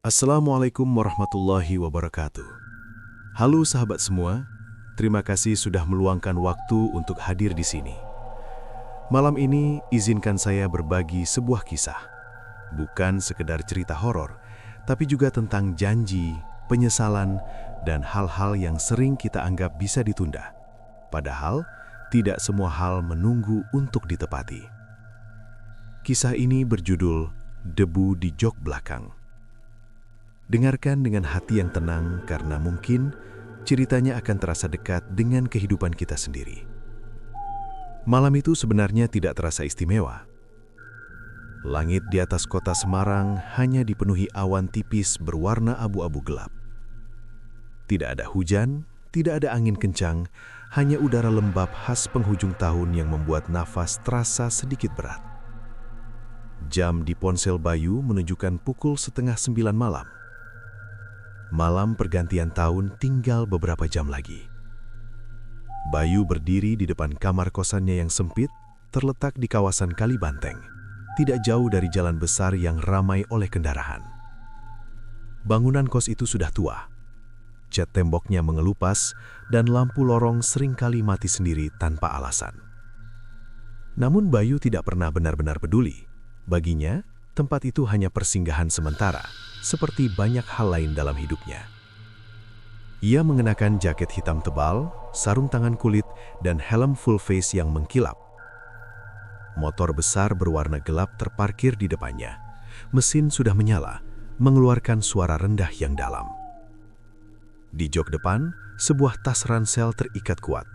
Assalamualaikum warahmatullahi wabarakatuh. Halo sahabat semua, terima kasih sudah meluangkan waktu untuk hadir di sini. Malam ini izinkan saya berbagi sebuah kisah. Bukan sekedar cerita horor, tapi juga tentang janji, penyesalan, dan hal-hal yang sering kita anggap bisa ditunda. Padahal, tidak semua hal menunggu untuk ditepati. Kisah ini berjudul Debu di Jok Belakang. Dengarkan dengan hati yang tenang karena mungkin ceritanya akan terasa dekat dengan kehidupan kita sendiri. Malam itu sebenarnya tidak terasa istimewa. Langit di atas kota Semarang hanya dipenuhi awan tipis berwarna abu-abu gelap. Tidak ada hujan, tidak ada angin kencang, hanya udara lembab khas penghujung tahun yang membuat nafas terasa sedikit berat. Jam di ponsel Bayu menunjukkan pukul 8:30 malam. Malam pergantian tahun tinggal beberapa jam lagi. Bayu berdiri di depan kamar kosannya yang sempit, terletak di kawasan Kalibanteng, tidak jauh dari jalan besar yang ramai oleh kendaraan. Bangunan kos itu sudah tua. Cat temboknya mengelupas dan lampu lorong seringkali mati sendiri tanpa alasan. Namun Bayu tidak pernah benar-benar peduli. Baginya, tempat itu hanya persinggahan sementara, seperti banyak hal lain dalam hidupnya. Ia mengenakan jaket hitam tebal, sarung tangan kulit, dan helm full face yang mengkilap. Motor besar berwarna gelap terparkir di depannya. Mesin sudah menyala, mengeluarkan suara rendah yang dalam. Di jok depan, sebuah tas ransel terikat kuat.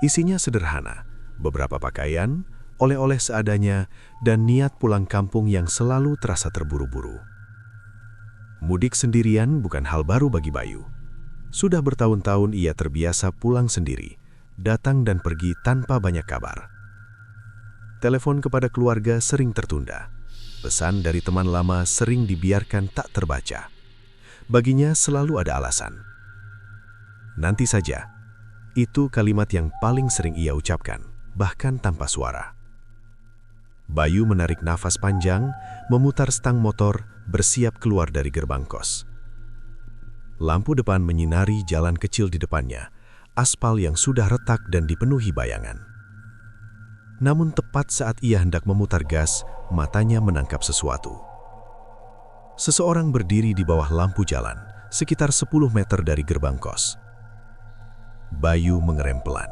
Isinya sederhana, beberapa pakaian, oleh-oleh seadanya, dan niat pulang kampung yang selalu terasa terburu-buru. Mudik sendirian bukan hal baru bagi Bayu. Sudah bertahun-tahun ia terbiasa pulang sendiri, datang dan pergi tanpa banyak kabar. Telepon kepada keluarga sering tertunda. Pesan dari teman lama sering dibiarkan tak terbaca. Baginya selalu ada alasan. Nanti saja, itu kalimat yang paling sering ia ucapkan, bahkan tanpa suara. Bayu menarik nafas panjang, memutar stang motor, bersiap keluar dari gerbang kos. Lampu depan menyinari jalan kecil di depannya, aspal yang sudah retak dan dipenuhi bayangan. Namun tepat saat ia hendak memutar gas, matanya menangkap sesuatu. Seseorang berdiri di bawah lampu jalan, sekitar 10 meter dari gerbang kos. Bayu mengerem pelan.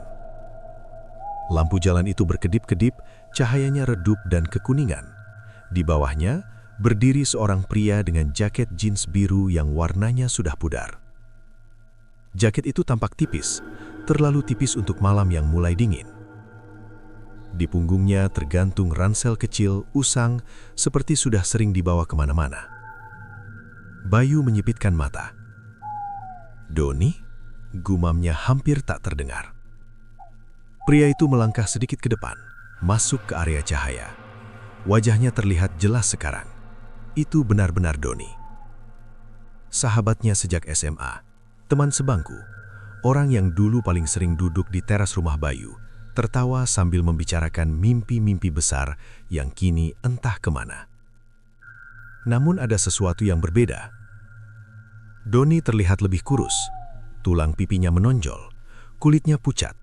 Lampu jalan itu berkedip-kedip, cahayanya redup dan kekuningan. Di bawahnya, berdiri seorang pria dengan jaket jeans biru yang warnanya sudah pudar. Jaket itu tampak tipis, terlalu tipis untuk malam yang mulai dingin. Di punggungnya tergantung ransel kecil, usang, seperti sudah sering dibawa kemana-mana. Bayu menyipitkan mata. "Doni?" gumamnya hampir tak terdengar. Pria itu melangkah sedikit ke depan, masuk ke area cahaya. Wajahnya terlihat jelas sekarang. Itu benar-benar Doni. Sahabatnya sejak SMA, teman sebangku, orang yang dulu paling sering duduk di teras rumah Bayu, tertawa sambil membicarakan mimpi-mimpi besar yang kini entah kemana. Namun ada sesuatu yang berbeda. Doni terlihat lebih kurus, tulang pipinya menonjol, kulitnya pucat.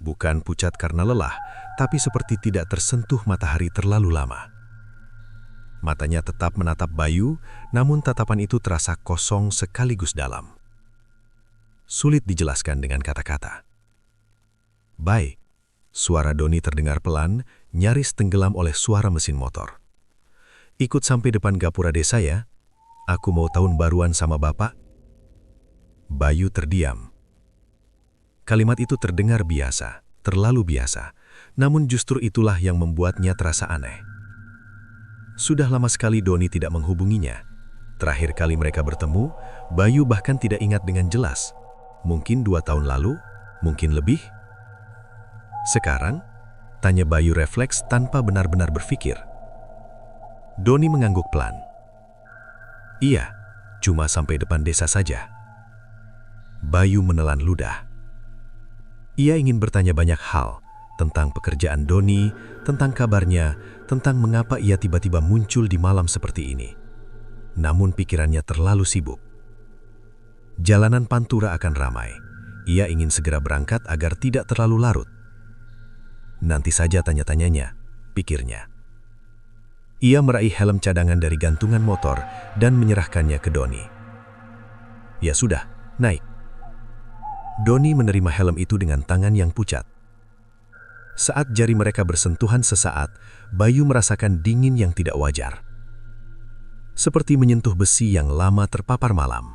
Bukan pucat karena lelah, tapi seperti tidak tersentuh matahari terlalu lama. Matanya tetap menatap Bayu, namun tatapan itu terasa kosong sekaligus dalam. Sulit dijelaskan dengan kata-kata. "Baik," suara Doni terdengar pelan, nyaris tenggelam oleh suara mesin motor. "Ikut sampai depan gapura desa ya. Aku mau tahun baruan sama Bapak." Bayu terdiam. Kalimat itu terdengar biasa, terlalu biasa, namun justru itulah yang membuatnya terasa aneh. Sudah lama sekali Doni tidak menghubunginya. Terakhir kali mereka bertemu, Bayu bahkan tidak ingat dengan jelas. Mungkin 2 tahun lalu, mungkin lebih. Sekarang, tanya Bayu refleks tanpa benar-benar berpikir. Doni mengangguk pelan. "Iya, cuma sampai depan desa saja." Bayu menelan ludah. Ia ingin bertanya banyak hal, tentang pekerjaan Doni, tentang kabarnya, tentang mengapa ia tiba-tiba muncul di malam seperti ini. namun pikirannya terlalu sibuk. Jalanan Pantura akan ramai. Ia ingin segera berangkat agar tidak terlalu larut. Nanti saja tanya-tanyanya, pikirnya. Ia meraih helm cadangan dari gantungan motor dan menyerahkannya ke Doni. Ya sudah, naik. Doni menerima helm itu dengan tangan yang pucat. Saat jari mereka bersentuhan sesaat, Bayu merasakan dingin yang tidak wajar. Seperti menyentuh besi yang lama terpapar malam.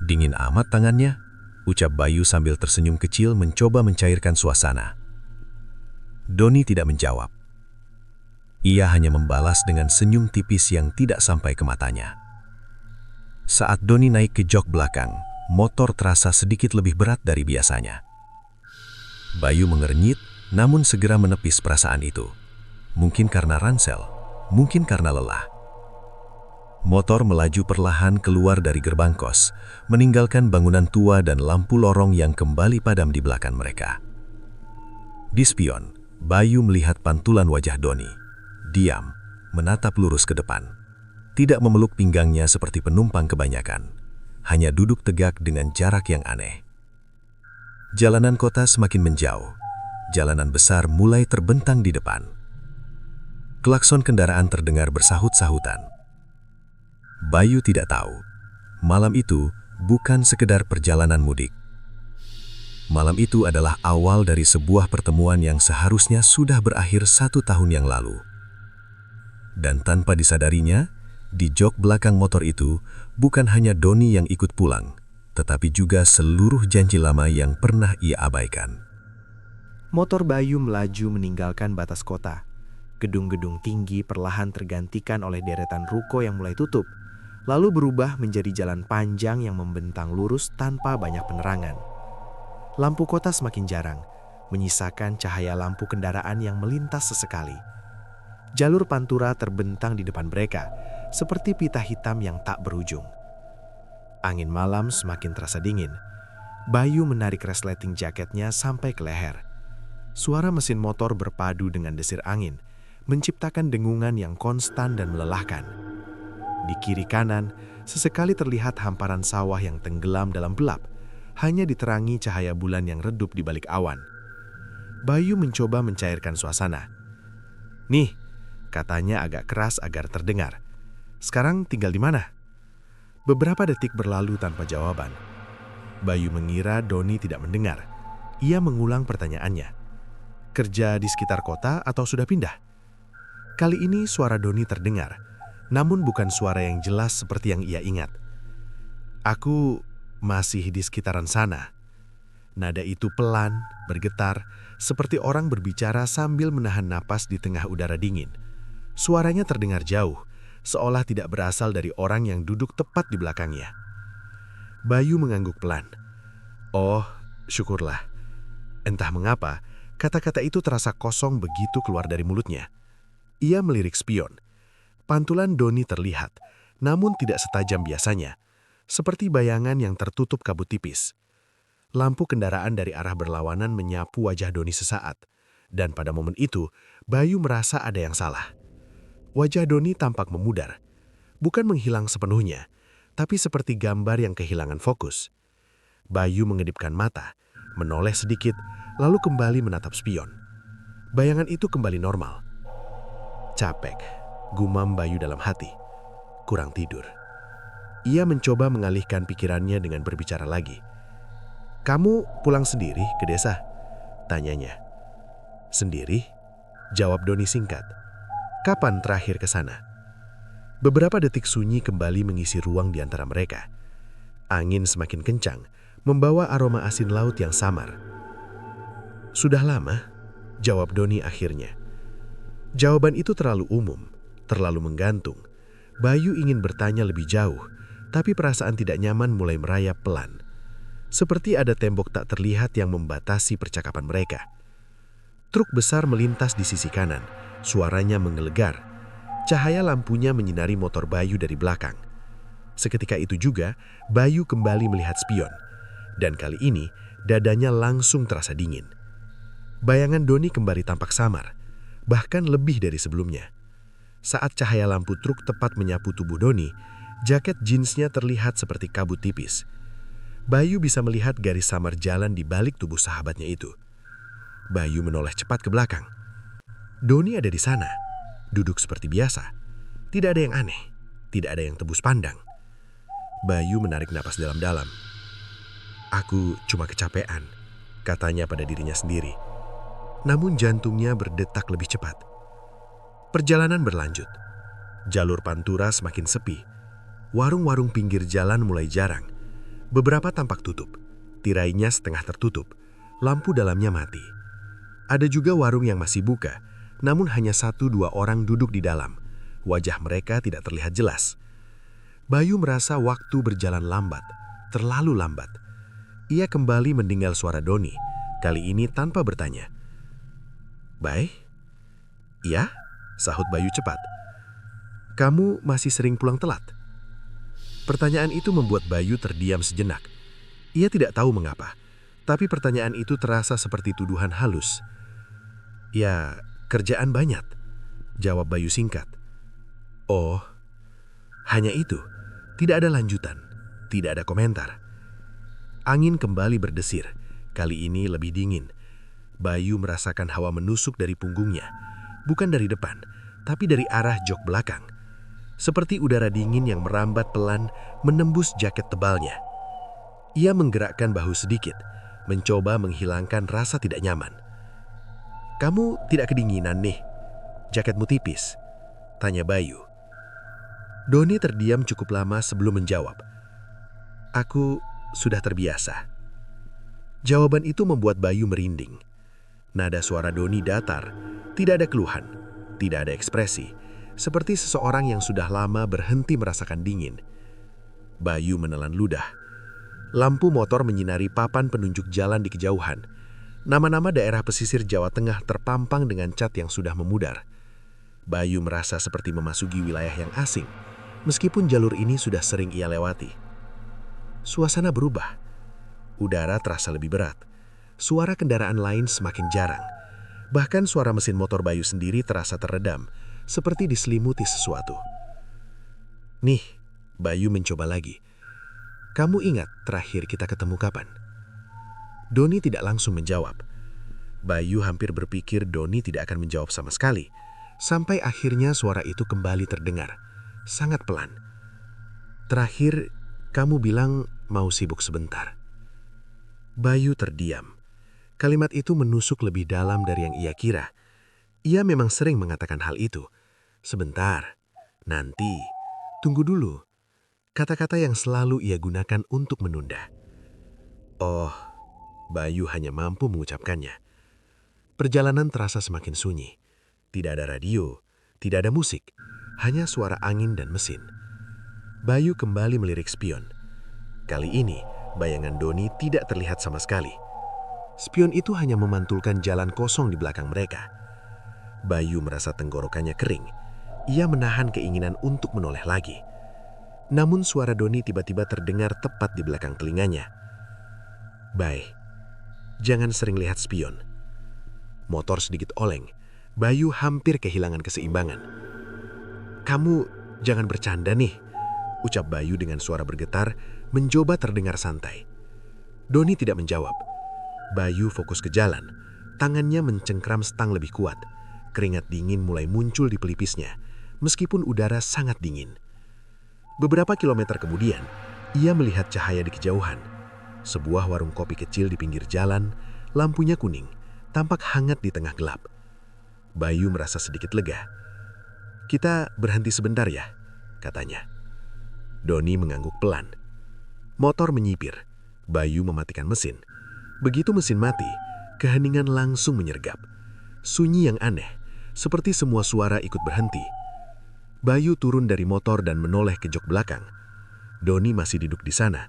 Dingin amat tangannya, ucap Bayu sambil tersenyum kecil mencoba mencairkan suasana. Doni tidak menjawab. Ia hanya membalas dengan senyum tipis yang tidak sampai ke matanya. Saat Doni naik ke jok belakang, motor terasa sedikit lebih berat dari biasanya. Bayu mengernyit, namun segera menepis perasaan itu. Mungkin karena ransel, mungkin karena lelah. Motor melaju perlahan keluar dari gerbang kos, meninggalkan bangunan tua dan lampu lorong yang kembali padam di belakang mereka. Di spion, Bayu melihat pantulan wajah Doni. Diam, menatap lurus ke depan. Tidak memeluk pinggangnya seperti penumpang kebanyakan. Hanya duduk tegak dengan jarak yang aneh. Jalanan kota semakin menjauh. Jalanan besar mulai terbentang di depan. Klakson kendaraan terdengar bersahut-sahutan. Bayu tidak tahu, malam itu bukan sekedar perjalanan mudik. Malam itu adalah awal dari sebuah pertemuan yang seharusnya sudah berakhir 1 tahun yang lalu. Dan tanpa disadarinya, di jok belakang motor itu bukan hanya Doni yang ikut pulang, tetapi juga seluruh janji lama yang pernah ia abaikan. Motor Bayu melaju meninggalkan batas kota. Gedung-gedung tinggi perlahan tergantikan oleh deretan ruko yang mulai tutup, lalu berubah menjadi jalan panjang yang membentang lurus tanpa banyak penerangan. Lampu kota semakin jarang, menyisakan cahaya lampu kendaraan yang melintas sesekali. Jalur Pantura terbentang di depan mereka, seperti pita hitam yang tak berujung. Angin malam semakin terasa dingin. Bayu menarik resleting jaketnya sampai ke leher. Suara mesin motor berpadu dengan desir angin, menciptakan dengungan yang konstan dan melelahkan. Di kiri kanan, sesekali terlihat hamparan sawah yang tenggelam dalam gelap, hanya diterangi cahaya bulan yang redup di balik awan. Bayu mencoba mencairkan suasana. "Nih," katanya agak keras agar terdengar. "Sekarang tinggal di mana?" Beberapa detik berlalu tanpa jawaban. Bayu mengira Doni tidak mendengar. Ia mengulang pertanyaannya. "Kerja di sekitar kota atau sudah pindah?" Kali ini suara Doni terdengar, namun bukan suara yang jelas seperti yang ia ingat. "Aku masih di sekitaran sana." Nada itu pelan, bergetar, seperti orang berbicara sambil menahan napas di tengah udara dingin. Suaranya terdengar jauh, seolah tidak berasal dari orang yang duduk tepat di belakangnya. Bayu mengangguk pelan. "Oh, syukurlah." Entah mengapa, kata-kata itu terasa kosong begitu keluar dari mulutnya. Ia melirik spion. Pantulan Doni terlihat, namun tidak setajam biasanya, seperti bayangan yang tertutup kabut tipis. Lampu kendaraan dari arah berlawanan menyapu wajah Doni sesaat, dan pada momen itu, Bayu merasa ada yang salah. Wajah Doni tampak memudar, bukan menghilang sepenuhnya, tapi seperti gambar yang kehilangan fokus. Bayu mengedipkan mata, menoleh sedikit, lalu kembali menatap spion. Bayangan itu kembali normal. "Capek," gumam Bayu dalam hati. "Kurang tidur." Ia mencoba mengalihkan pikirannya dengan berbicara lagi. "Kamu pulang sendiri ke desa?" tanyanya. "Sendiri?" jawab Doni singkat. "Kapan terakhir ke sana?" Beberapa detik sunyi kembali mengisi ruang di antara mereka. Angin semakin kencang, membawa aroma asin laut yang samar. "Sudah lama?" jawab Doni akhirnya. Jawaban itu terlalu umum, terlalu menggantung. Bayu ingin bertanya lebih jauh, tapi perasaan tidak nyaman mulai merayap pelan. Seperti ada tembok tak terlihat yang membatasi percakapan mereka. Truk besar melintas di sisi kanan, suaranya menggelegar. Cahaya lampunya menyinari motor Bayu dari belakang. Seketika itu juga, Bayu kembali melihat spion. Dan kali ini, dadanya langsung terasa dingin. Bayangan Doni kembali tampak samar, bahkan lebih dari sebelumnya. Saat cahaya lampu truk tepat menyapu tubuh Doni, jaket jeansnya terlihat seperti kabut tipis. Bayu bisa melihat garis samar jalan di balik tubuh sahabatnya itu. Bayu menoleh cepat ke belakang. Doni ada di sana, duduk seperti biasa. Tidak ada yang aneh, tidak ada yang tebus pandang. Bayu menarik napas dalam-dalam. "Aku cuma kecapean," katanya pada dirinya sendiri. Namun jantungnya berdetak lebih cepat. Perjalanan berlanjut. Jalur Pantura semakin sepi. Warung-warung pinggir jalan mulai jarang. Beberapa tampak tutup. Tirainya setengah tertutup. Lampu dalamnya mati. Ada juga warung yang masih buka, namun hanya 1-2 orang duduk di dalam. Wajah mereka tidak terlihat jelas. Bayu merasa waktu berjalan lambat, terlalu lambat. Ia kembali mendengar suara Doni, kali ini tanpa bertanya. "Bay?" "Iya," sahut Bayu cepat. "Kamu masih sering pulang telat?" Pertanyaan itu membuat Bayu terdiam sejenak. Ia tidak tahu mengapa, tapi pertanyaan itu terasa seperti tuduhan halus. "Ya, kerjaan banyak," jawab Bayu singkat. "Oh, hanya itu?" Tidak ada lanjutan, tidak ada komentar. Angin kembali berdesir, kali ini lebih dingin. Bayu merasakan hawa menusuk dari punggungnya, bukan dari depan, tapi dari arah jok belakang. Seperti udara dingin yang merambat pelan menembus jaket tebalnya. Ia menggerakkan bahu sedikit, mencoba menghilangkan rasa tidak nyaman. "Kamu tidak kedinginan nih? Jaketmu tipis," tanya Bayu. Doni terdiam cukup lama sebelum menjawab. "Aku sudah terbiasa." Jawaban itu membuat Bayu merinding. Nada suara Doni datar, tidak ada keluhan, tidak ada ekspresi, seperti seseorang yang sudah lama berhenti merasakan dingin. Bayu menelan ludah. Lampu motor menyinari papan penunjuk jalan di kejauhan. Nama-nama daerah pesisir Jawa Tengah terpampang dengan cat yang sudah memudar. Bayu merasa seperti memasuki wilayah yang asing, meskipun jalur ini sudah sering ia lewati. Suasana berubah. Udara terasa lebih berat. Suara kendaraan lain semakin jarang. Bahkan suara mesin motor Bayu sendiri terasa teredam, seperti diselimuti sesuatu. "Nih," Bayu mencoba lagi. "Kamu ingat terakhir kita ketemu kapan?" Doni tidak langsung menjawab. Bayu hampir berpikir Doni tidak akan menjawab sama sekali, sampai akhirnya suara itu kembali terdengar. Sangat pelan. "Terakhir, kamu bilang mau sibuk sebentar." Bayu terdiam. Kalimat itu menusuk lebih dalam dari yang ia kira. Ia memang sering mengatakan hal itu. Sebentar, nanti, tunggu dulu. Kata-kata yang selalu ia gunakan untuk menunda. Oh, Bayu hanya mampu mengucapkannya. Perjalanan terasa semakin sunyi. Tidak ada radio, tidak ada musik. Hanya suara angin dan mesin. Bayu kembali melirik spion. Kali ini, bayangan Doni tidak terlihat sama sekali. Spion itu hanya memantulkan jalan kosong di belakang mereka. Bayu merasa tenggorokannya kering. Ia menahan keinginan untuk menoleh lagi. Namun suara Doni tiba-tiba terdengar tepat di belakang telinganya. "Bay, jangan sering lihat spion." Motor sedikit oleng. Bayu hampir kehilangan keseimbangan. "Kamu jangan bercanda nih," ucap Bayu dengan suara bergetar, mencoba terdengar santai. Doni tidak menjawab. Bayu fokus ke jalan. Tangannya mencengkram stang lebih kuat. Keringat dingin mulai muncul di pelipisnya, meskipun udara sangat dingin. Beberapa kilometer kemudian, ia melihat cahaya di kejauhan. Sebuah warung kopi kecil di pinggir jalan, lampunya kuning, tampak hangat di tengah gelap. Bayu merasa sedikit lega. "Kita berhenti sebentar ya," katanya. Doni mengangguk pelan. Motor menyipir. Bayu mematikan mesin. Begitu mesin mati, keheningan langsung menyergap. Sunyi yang aneh, seperti semua suara ikut berhenti. Bayu turun dari motor dan menoleh ke jok belakang. Doni masih duduk di sana,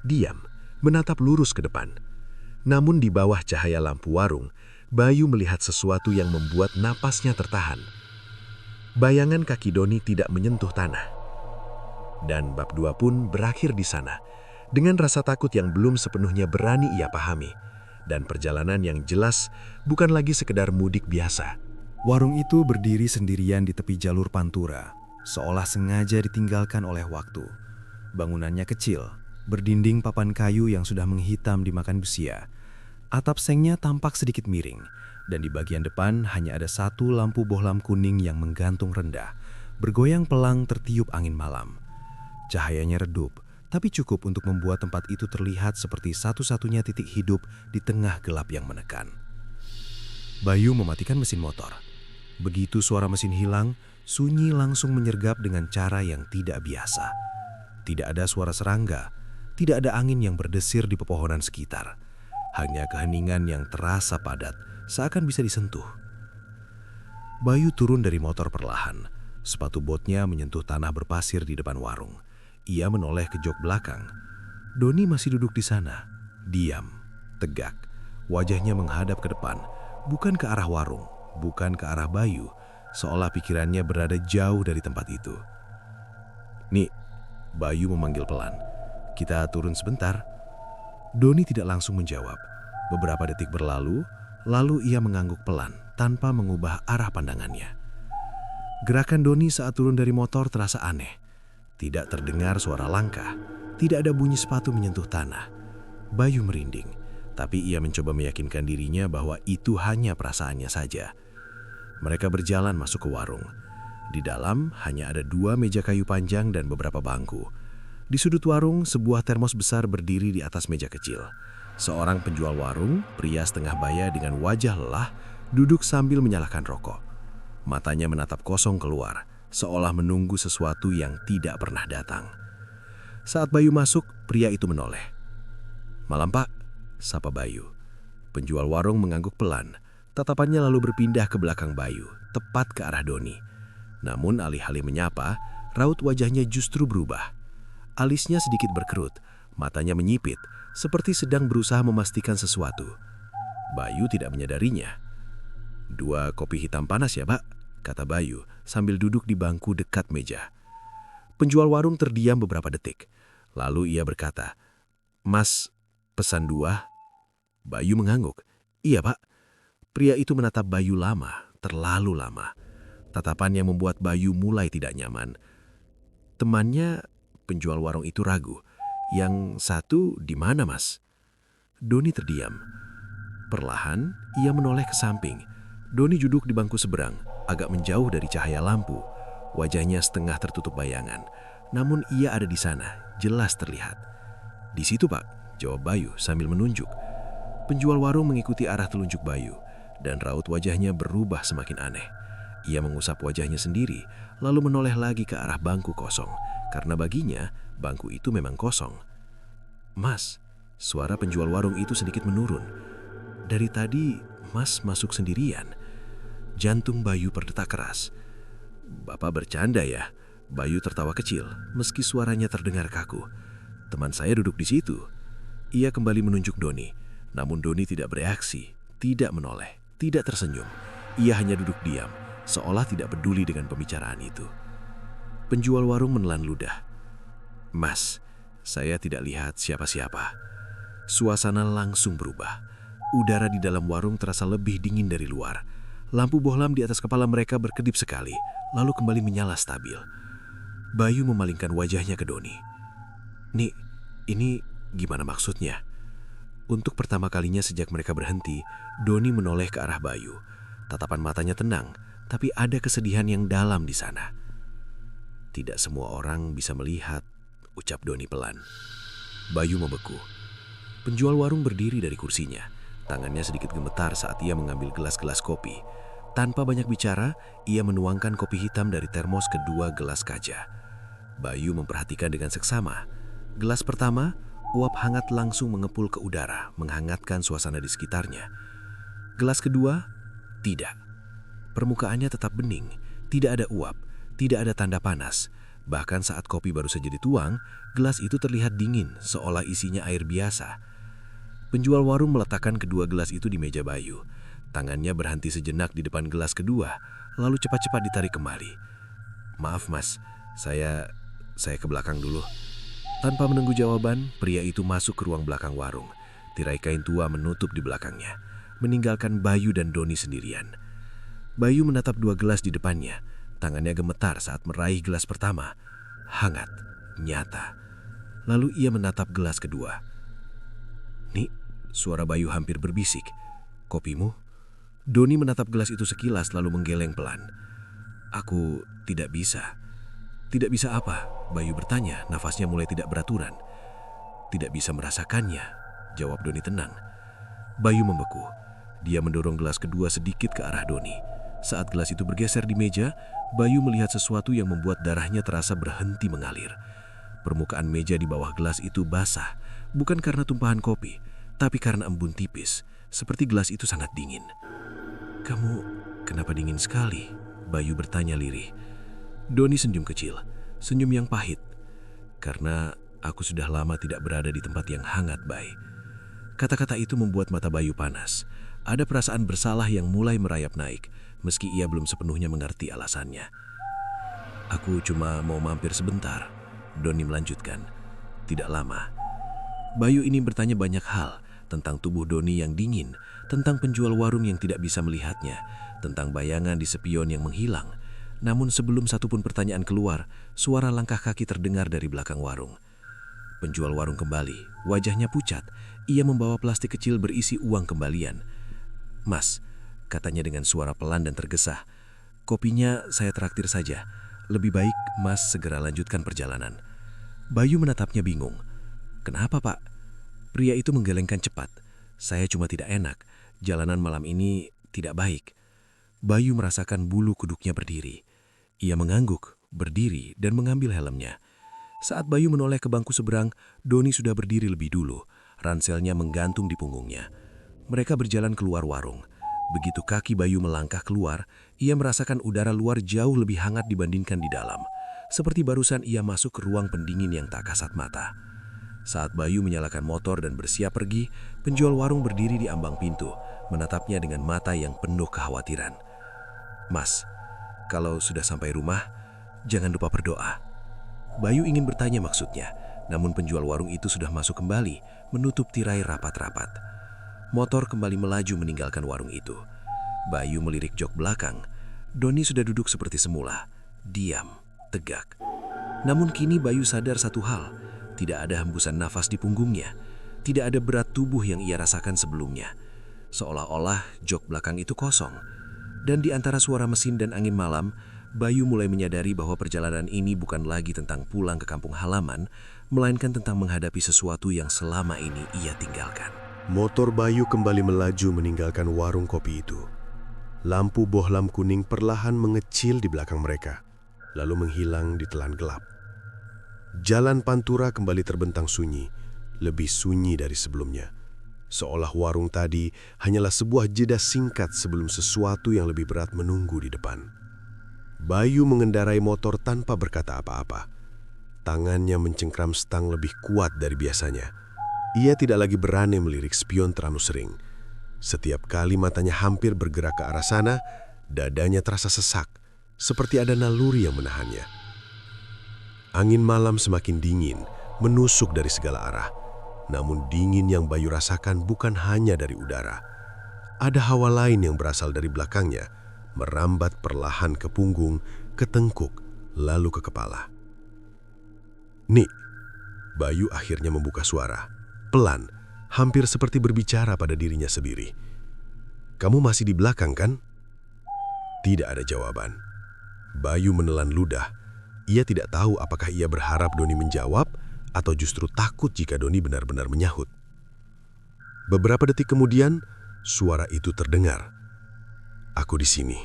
diam, menatap lurus ke depan. Namun di bawah cahaya lampu warung, Bayu melihat sesuatu yang membuat napasnya tertahan. Bayangan kaki Doni tidak menyentuh tanah. Dan bab 2 pun berakhir di sana, dengan rasa takut yang belum sepenuhnya berani ia pahami, dan perjalanan yang jelas bukan lagi sekedar mudik biasa. Warung itu berdiri sendirian di tepi jalur Pantura, seolah sengaja ditinggalkan oleh waktu. Bangunannya kecil, berdinding papan kayu yang sudah menghitam dimakan usia. Atap sengnya tampak sedikit miring, dan di bagian depan hanya ada satu lampu bohlam kuning yang menggantung rendah, bergoyang pelang tertiup angin malam. Cahayanya redup, tapi cukup untuk membuat tempat itu terlihat seperti satu-satunya titik hidup di tengah gelap yang menekan. Bayu mematikan mesin motor. Begitu suara mesin hilang, sunyi langsung menyergap dengan cara yang tidak biasa. Tidak ada suara serangga, tidak ada angin yang berdesir di pepohonan sekitar. Hanya keheningan yang terasa padat, seakan bisa disentuh. Bayu turun dari motor perlahan. Sepatu botnya menyentuh tanah berpasir di depan warung. Ia menoleh ke jok belakang. Doni masih duduk di sana, diam, tegak. Wajahnya menghadap ke depan, bukan ke arah warung, bukan ke arah Bayu, seolah pikirannya berada jauh dari tempat itu. "Nih," Bayu memanggil pelan. "Kita turun sebentar." Doni tidak langsung menjawab. Beberapa detik berlalu, lalu ia mengangguk pelan tanpa mengubah arah pandangannya. Gerakan Doni saat turun dari motor terasa aneh. Tidak terdengar suara langkah, tidak ada bunyi sepatu menyentuh tanah. Bayu merinding, tapi ia mencoba meyakinkan dirinya bahwa itu hanya perasaannya saja. Mereka berjalan masuk ke warung. Di dalam hanya ada 2 meja kayu panjang dan beberapa bangku. Di sudut warung, sebuah termos besar berdiri di atas meja kecil. Seorang penjual warung, pria setengah baya dengan wajah lelah, duduk sambil menyalakan rokok. Matanya menatap kosong keluar, seolah menunggu sesuatu yang tidak pernah datang. Saat Bayu masuk, pria itu menoleh. "Malam, Pak," sapa Bayu. Penjual warung mengangguk pelan. Tatapannya lalu berpindah ke belakang Bayu, tepat ke arah Doni. Namun alih-alih menyapa, raut wajahnya justru berubah. Alisnya sedikit berkerut, matanya menyipit, seperti sedang berusaha memastikan sesuatu. Bayu tidak menyadarinya. "2 kopi hitam panas ya, Pak," kata Bayu sambil duduk di bangku dekat meja. Penjual warung terdiam beberapa detik. Lalu ia berkata, "Mas, pesan 2?" Bayu mengangguk. "Iya, Pak." Pria itu menatap Bayu lama, terlalu lama. Tatapan yang membuat Bayu mulai tidak nyaman. Temannya, penjual warung itu ragu. "Yang satu di mana, Mas?" Doni terdiam. Perlahan, ia menoleh ke samping. Doni duduk di bangku seberang, agak menjauh dari cahaya lampu. Wajahnya setengah tertutup bayangan. Namun ia ada di sana, jelas terlihat. "Di situ, Pak," jawab Bayu sambil menunjuk. Penjual warung mengikuti arah telunjuk Bayu, dan raut wajahnya berubah semakin aneh. Ia mengusap wajahnya sendiri, lalu menoleh lagi ke arah bangku kosong, karena baginya bangku itu memang kosong. "Mas," suara penjual warung itu sedikit menurun. "Dari tadi Mas masuk sendirian." Jantung Bayu berdetak keras. "Bapak bercanda ya?" Bayu tertawa kecil, meski suaranya terdengar kaku. "Teman saya duduk di situ." Ia kembali menunjuk Doni, namun Doni tidak bereaksi, tidak menoleh, tidak tersenyum. Ia hanya duduk diam, seolah tidak peduli dengan pembicaraan itu. Penjual warung menelan ludah. "Mas, saya tidak lihat siapa-siapa." Suasana langsung berubah. Udara di dalam warung terasa lebih dingin dari luar. Lampu bohlam di atas kepala mereka berkedip sekali, lalu kembali menyala stabil. Bayu memalingkan wajahnya ke Doni. "Nih, ini gimana maksudnya?" Untuk pertama kalinya sejak mereka berhenti, Doni menoleh ke arah Bayu. Tatapan matanya tenang, tapi ada kesedihan yang dalam di sana. "Tidak semua orang bisa melihat," ucap Doni pelan. Bayu membeku. Penjual warung berdiri dari kursinya. Tangannya sedikit gemetar saat ia mengambil gelas-gelas kopi. Tanpa banyak bicara, ia menuangkan kopi hitam dari termos ke 2 gelas kaca. Bayu memperhatikan dengan seksama. Gelas pertama, uap hangat langsung mengepul ke udara, menghangatkan suasana di sekitarnya. Gelas kedua, tidak. Permukaannya tetap bening, tidak ada uap, tidak ada tanda panas. Bahkan saat kopi baru saja dituang, gelas itu terlihat dingin, seolah isinya air biasa. Penjual warung meletakkan kedua gelas itu di meja Bayu. Tangannya berhenti sejenak di depan gelas kedua, lalu cepat-cepat ditarik kembali. "Maaf, Mas, saya ke belakang dulu." Tanpa menunggu jawaban, pria itu masuk ke ruang belakang warung. Tirai kain tua menutup di belakangnya, meninggalkan Bayu dan Doni sendirian. Bayu menatap dua gelas di depannya. Tangannya gemetar saat meraih gelas pertama. Hangat, nyata. Lalu ia menatap gelas kedua. "Nih," suara Bayu hampir berbisik. "Kopimu?" Doni menatap gelas itu sekilas lalu menggeleng pelan. "Aku tidak bisa." "Tidak bisa apa?" Bayu bertanya, nafasnya mulai tidak beraturan. "Tidak bisa merasakannya," jawab Doni tenang. Bayu membeku. Dia mendorong gelas kedua sedikit ke arah Doni. Saat gelas itu bergeser di meja, Bayu melihat sesuatu yang membuat darahnya terasa berhenti mengalir. Permukaan meja di bawah gelas itu basah, bukan karena tumpahan kopi, tapi karena embun tipis, seperti gelas itu sangat dingin. "Kamu kenapa dingin sekali?" Bayu bertanya lirih. Doni senyum kecil, senyum yang pahit. "Karena aku sudah lama tidak berada di tempat yang hangat, Bay." Kata-kata itu membuat mata Bayu panas. Ada perasaan bersalah yang mulai merayap naik, meski ia belum sepenuhnya mengerti alasannya. "Aku cuma mau mampir sebentar," Doni melanjutkan. "Tidak lama." Bayu ini bertanya banyak hal, tentang tubuh Doni yang dingin, tentang penjual warung yang tidak bisa melihatnya, tentang bayangan di spion yang menghilang. Namun sebelum satupun pertanyaan keluar, suara langkah kaki terdengar dari belakang warung. Penjual warung kembali, wajahnya pucat. Ia membawa plastik kecil berisi uang kembalian. "Mas," katanya dengan suara pelan dan tergesa, "kopinya saya traktir saja. Lebih baik Mas segera lanjutkan perjalanan." Bayu menatapnya bingung. "Kenapa, Pak?" Pria itu menggelengkan cepat. "Saya cuma tidak enak. Jalanan malam ini tidak baik." Bayu merasakan bulu kuduknya berdiri. Ia mengangguk, berdiri, dan mengambil helmnya. Saat Bayu menoleh ke bangku seberang, Doni sudah berdiri lebih dulu. Ranselnya menggantung di punggungnya. Mereka berjalan keluar warung. Begitu kaki Bayu melangkah keluar, ia merasakan udara luar jauh lebih hangat dibandingkan di dalam. Seperti barusan ia masuk ke ruang pendingin yang tak kasat mata. Saat Bayu menyalakan motor dan bersiap pergi, penjual warung berdiri di ambang pintu, menatapnya dengan mata yang penuh kekhawatiran. "Mas, kalau sudah sampai rumah, jangan lupa berdoa." Bayu ingin bertanya maksudnya, namun penjual warung itu sudah masuk kembali, menutup tirai rapat-rapat. Motor kembali melaju meninggalkan warung itu. Bayu melirik jok belakang. Doni sudah duduk seperti semula, diam, tegak. Namun kini Bayu sadar satu hal, tidak ada hembusan nafas di punggungnya, tidak ada berat tubuh yang ia rasakan sebelumnya. Seolah-olah jok belakang itu kosong. Dan di antara suara mesin dan angin malam, Bayu mulai menyadari bahwa perjalanan ini bukan lagi tentang pulang ke kampung halaman, melainkan tentang menghadapi sesuatu yang selama ini ia tinggalkan. Motor Bayu kembali melaju meninggalkan warung kopi itu. Lampu bohlam kuning perlahan mengecil di belakang mereka, lalu menghilang di telan gelap. Jalan Pantura kembali terbentang sunyi, lebih sunyi dari sebelumnya. Seolah warung tadi hanyalah sebuah jeda singkat sebelum sesuatu yang lebih berat menunggu di depan. Bayu mengendarai motor tanpa berkata apa-apa. Tangannya mencengkram stang lebih kuat dari biasanya. Ia tidak lagi berani melirik spion terlalu sering. Setiap kali matanya hampir bergerak ke arah sana, dadanya terasa sesak, seperti ada naluri yang menahannya. Angin malam semakin dingin, menusuk dari segala arah. Namun dingin yang Bayu rasakan bukan hanya dari udara. Ada hawa lain yang berasal dari belakangnya, merambat perlahan ke punggung, ke tengkuk, lalu ke kepala. "Nih," Bayu akhirnya membuka suara, pelan, hampir seperti berbicara pada dirinya sendiri. "Kamu masih di belakang, kan?" Tidak ada jawaban. Bayu menelan ludah. Ia tidak tahu apakah ia berharap Doni menjawab atau justru takut jika Doni benar-benar menyahut. Beberapa detik kemudian, suara itu terdengar. "Aku di sini."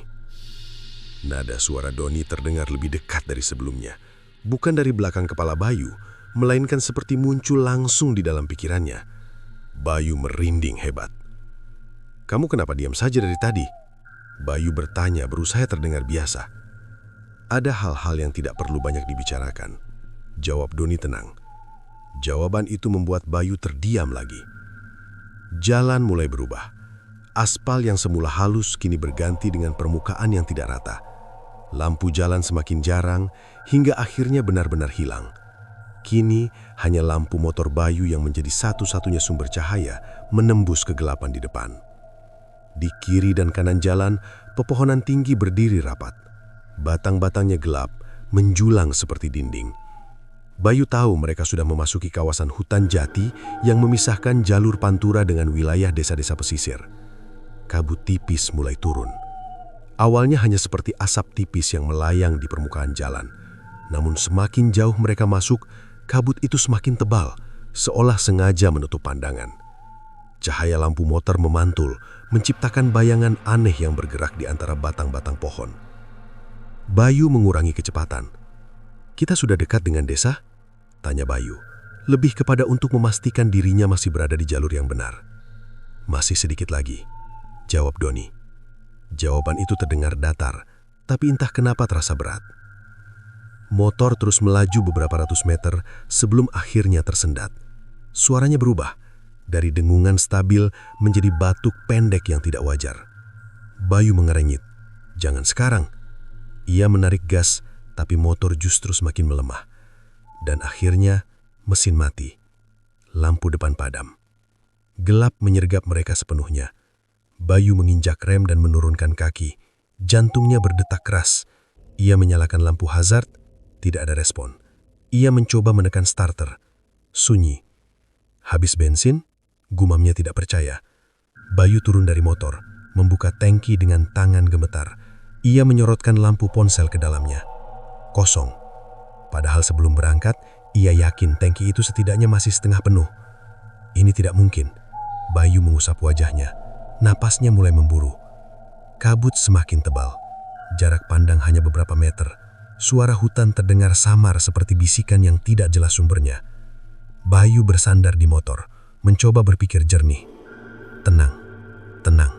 Nada suara Doni terdengar lebih dekat dari sebelumnya. Bukan dari belakang kepala Bayu, melainkan seperti muncul langsung di dalam pikirannya. Bayu merinding hebat. "Kamu kenapa diam saja dari tadi?" Bayu bertanya, berusaha terdengar biasa. "Ada hal-hal yang tidak perlu banyak dibicarakan," jawab Doni tenang. Jawaban itu membuat Bayu terdiam lagi. Jalan mulai berubah. Aspal yang semula halus kini berganti dengan permukaan yang tidak rata. Lampu jalan semakin jarang hingga akhirnya benar-benar hilang. Kini hanya lampu motor Bayu yang menjadi satu-satunya sumber cahaya menembus kegelapan di depan. Di kiri dan kanan jalan, pepohonan tinggi berdiri rapat. Batang-batangnya gelap, menjulang seperti dinding. Bayu tahu mereka sudah memasuki kawasan hutan jati yang memisahkan jalur Pantura dengan wilayah desa-desa pesisir. Kabut tipis mulai turun. Awalnya hanya seperti asap tipis yang melayang di permukaan jalan. Namun semakin jauh mereka masuk, kabut itu semakin tebal, seolah sengaja menutup pandangan. Cahaya lampu motor memantul, menciptakan bayangan aneh yang bergerak di antara batang-batang pohon. Bayu mengurangi kecepatan. "Kita sudah dekat dengan desa?" tanya Bayu, lebih kepada untuk memastikan dirinya masih berada di jalur yang benar. "Masih sedikit lagi," jawab Doni. Jawaban itu terdengar datar, tapi entah kenapa terasa berat. Motor terus melaju beberapa ratus meter sebelum akhirnya tersendat. Suaranya berubah, dari dengungan stabil menjadi batuk pendek yang tidak wajar. Bayu mengernyit. "Jangan sekarang." Ia menarik gas, tapi motor justru semakin melemah. Dan akhirnya mesin mati. Lampu depan padam. Gelap menyergap mereka sepenuhnya. Bayu menginjak rem dan menurunkan kaki. Jantungnya berdetak keras. Ia menyalakan lampu hazard, tidak ada respon. Ia mencoba menekan starter. Sunyi. Habis bensin, gumamnya tidak percaya. Bayu turun dari motor, membuka tangki dengan tangan gemetar. Ia menyorotkan lampu ponsel ke dalamnya. Kosong. Padahal sebelum berangkat, ia yakin tangki itu setidaknya masih setengah penuh. Ini tidak mungkin. Bayu mengusap wajahnya. Napasnya mulai memburu. Kabut semakin tebal. Jarak pandang hanya beberapa meter. Suara hutan terdengar samar seperti bisikan yang tidak jelas sumbernya. Bayu bersandar di motor, mencoba berpikir jernih. Tenang, tenang.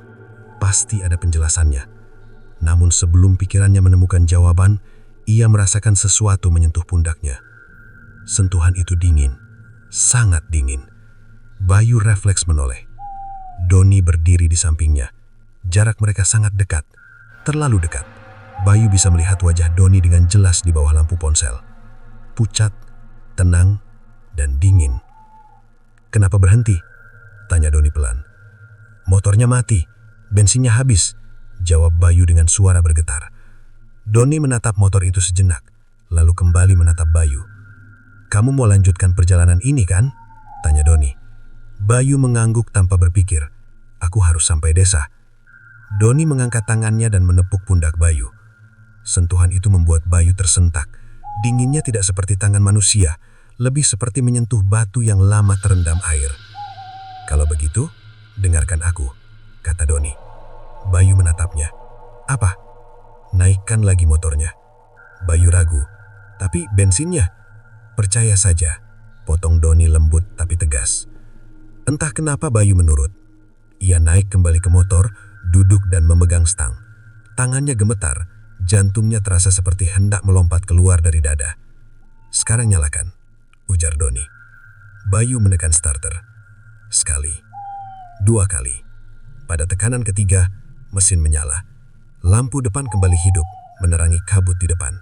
Pasti ada penjelasannya. Namun sebelum pikirannya menemukan jawaban, ia merasakan sesuatu menyentuh pundaknya. Sentuhan itu dingin, sangat dingin. Bayu refleks menoleh. Doni berdiri di sampingnya. Jarak mereka sangat dekat, terlalu dekat. Bayu bisa melihat wajah Doni dengan jelas di bawah lampu ponsel. Pucat, tenang, dan dingin. "Kenapa berhenti?" tanya Doni pelan. "Motornya mati, bensinnya habis," jawab Bayu dengan suara bergetar. Doni menatap motor itu sejenak, lalu kembali menatap Bayu. "Kamu mau lanjutkan perjalanan ini kan?" tanya Doni. Bayu mengangguk tanpa berpikir. "Aku harus sampai desa." Doni mengangkat tangannya dan menepuk pundak Bayu. Sentuhan itu membuat Bayu tersentak. Dinginnya tidak seperti tangan manusia, lebih seperti menyentuh batu yang lama terendam air. "Kalau begitu, dengarkan aku," kata Doni. Bayu menatapnya. "Apa?" "Naikkan lagi motornya." Bayu ragu. "Tapi bensinnya?" "Percaya saja," potong Doni lembut tapi tegas. Entah kenapa Bayu menurut. Ia naik kembali ke motor, duduk dan memegang stang. Tangannya gemetar, jantungnya terasa seperti hendak melompat keluar dari dada. "Sekarang nyalakan," ujar Doni. Bayu menekan starter. Sekali, dua kali. Pada tekanan ketiga, mesin menyala. Lampu depan kembali hidup, menerangi kabut di depan.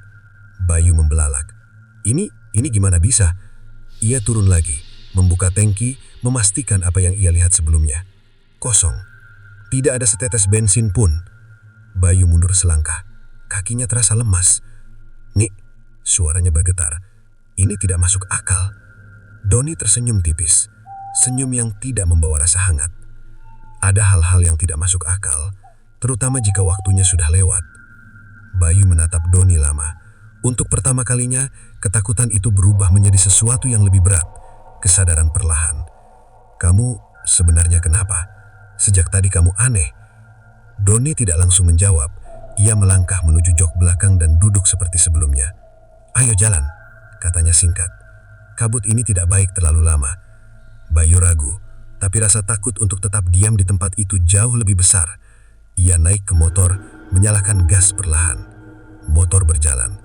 Bayu membelalak. Ini gimana bisa?" Ia turun lagi, membuka tangki, memastikan apa yang ia lihat sebelumnya. Kosong. Tidak ada setetes bensin pun. Bayu mundur selangkah. Kakinya terasa lemas. "Nih," suaranya bergetar. "Ini tidak masuk akal." Doni tersenyum tipis. Senyum yang tidak membawa rasa hangat. Ada hal-hal yang tidak masuk akal, terutama jika waktunya sudah lewat. Bayu menatap Doni lama. Untuk pertama kalinya, ketakutan itu berubah menjadi sesuatu yang lebih berat. Kesadaran perlahan. "Kamu sebenarnya kenapa? Sejak tadi kamu aneh." Doni tidak langsung menjawab. Ia melangkah menuju jok belakang dan duduk seperti sebelumnya. "Ayo jalan," katanya singkat. "Kabut ini tidak baik terlalu lama." Bayu ragu, tapi rasa takut untuk tetap diam di tempat itu jauh lebih besar. Ia naik ke motor, menyalakan gas perlahan. Motor berjalan.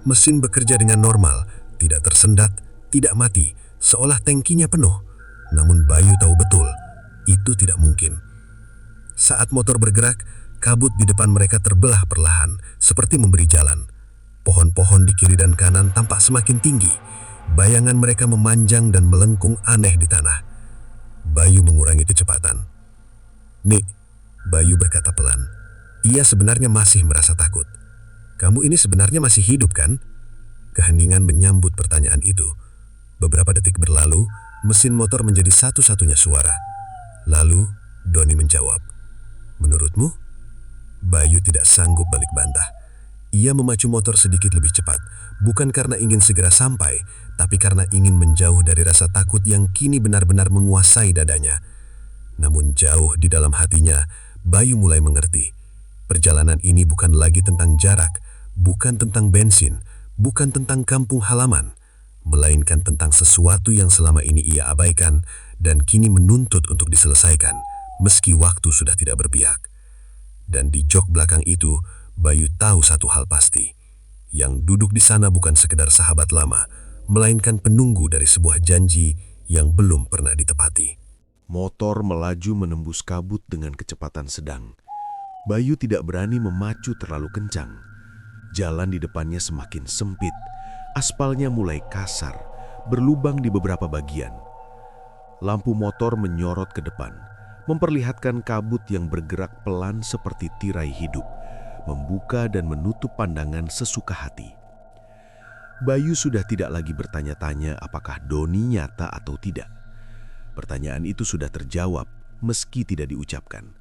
Mesin bekerja dengan normal, tidak tersendat, tidak mati, seolah tangkinya penuh. Namun Bayu tahu betul, itu tidak mungkin. Saat motor bergerak, kabut di depan mereka terbelah perlahan, seperti memberi jalan. Pohon-pohon di kiri dan kanan tampak semakin tinggi. Bayangan mereka memanjang dan melengkung aneh di tanah. Bayu mengurangi kecepatan. "Nih," Bayu berkata pelan. Ia sebenarnya masih merasa takut. Kamu ini sebenarnya masih hidup kan? Keheningan menyambut pertanyaan itu. Beberapa detik berlalu, mesin motor menjadi satu-satunya suara. Lalu, Doni menjawab. Menurutmu? Bayu tidak sanggup balik bantah. Ia memacu motor sedikit lebih cepat, bukan karena ingin segera sampai, tapi karena ingin menjauh dari rasa takut yang kini benar-benar menguasai dadanya. Namun jauh di dalam hatinya, Bayu mulai mengerti. Perjalanan ini bukan lagi tentang jarak, bukan tentang bensin, bukan tentang kampung halaman, melainkan tentang sesuatu yang selama ini ia abaikan dan kini menuntut untuk diselesaikan, meski waktu sudah tidak berpihak. Dan di jok belakang itu, Bayu tahu satu hal pasti. Yang duduk di sana bukan sekedar sahabat lama, melainkan penunggu dari sebuah janji yang belum pernah ditepati. Motor melaju menembus kabut dengan kecepatan sedang. Bayu tidak berani memacu terlalu kencang. Jalan di depannya semakin sempit. Aspalnya mulai kasar, berlubang di beberapa bagian. Lampu motor menyorot ke depan, memperlihatkan kabut yang bergerak pelan seperti tirai hidup, membuka dan menutup pandangan sesuka hati. Bayu sudah tidak lagi bertanya-tanya apakah Doni nyata atau tidak. Pertanyaan itu sudah terjawab meski tidak diucapkan.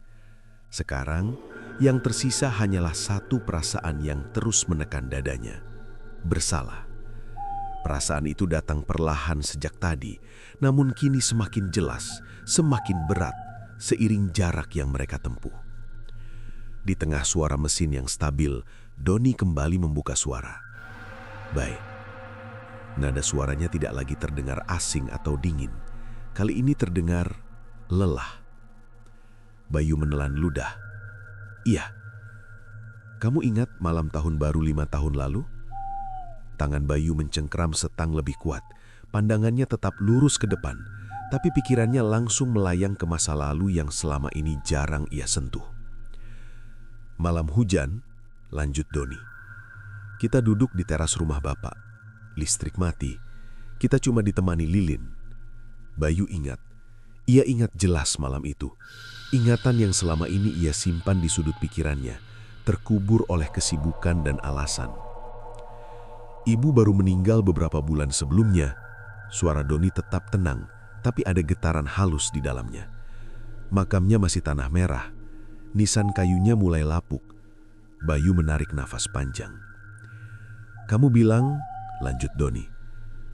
Sekarang, yang tersisa hanyalah satu perasaan yang terus menekan dadanya. Bersalah. Perasaan itu datang perlahan sejak tadi, namun kini semakin jelas, semakin berat, seiring jarak yang mereka tempuh. Di tengah suara mesin yang stabil, Doni kembali membuka suara. Baik. Nada suaranya tidak lagi terdengar asing atau dingin. Kali ini terdengar lelah. Bayu menelan ludah. Iya. Kamu ingat malam tahun baru 5 tahun lalu? Tangan Bayu mencengkram setang lebih kuat. Pandangannya tetap lurus ke depan, tapi pikirannya langsung melayang ke masa lalu yang selama ini jarang ia sentuh. Malam hujan, lanjut Doni. Kita duduk di teras rumah Bapak. Listrik mati. Kita cuma ditemani lilin. Bayu ingat. Ia ingat jelas malam itu. Ingatan yang selama ini ia simpan di sudut pikirannya, terkubur oleh kesibukan dan alasan. Ibu baru meninggal beberapa bulan sebelumnya. Suara Doni tetap tenang, tapi ada getaran halus di dalamnya. Makamnya masih tanah merah. Nisan kayunya mulai lapuk. Bayu menarik nafas panjang. Kamu bilang, lanjut Doni,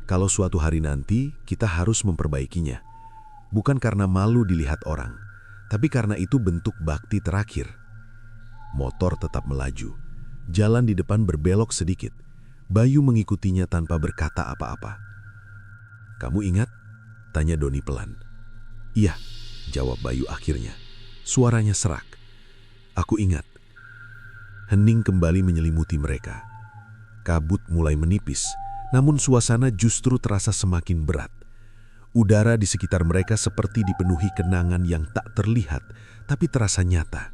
kalau suatu hari nanti kita harus memperbaikinya. Bukan karena malu dilihat orang, tapi karena itu bentuk bakti terakhir. Motor tetap melaju. Jalan di depan berbelok sedikit. Bayu mengikutinya tanpa berkata apa-apa. Kamu ingat? Tanya Doni pelan. Iya, jawab Bayu akhirnya. Suaranya serak. Aku ingat. Hening kembali menyelimuti mereka. Kabut mulai menipis, namun suasana justru terasa semakin berat. Udara di sekitar mereka seperti dipenuhi kenangan yang tak terlihat, tapi terasa nyata.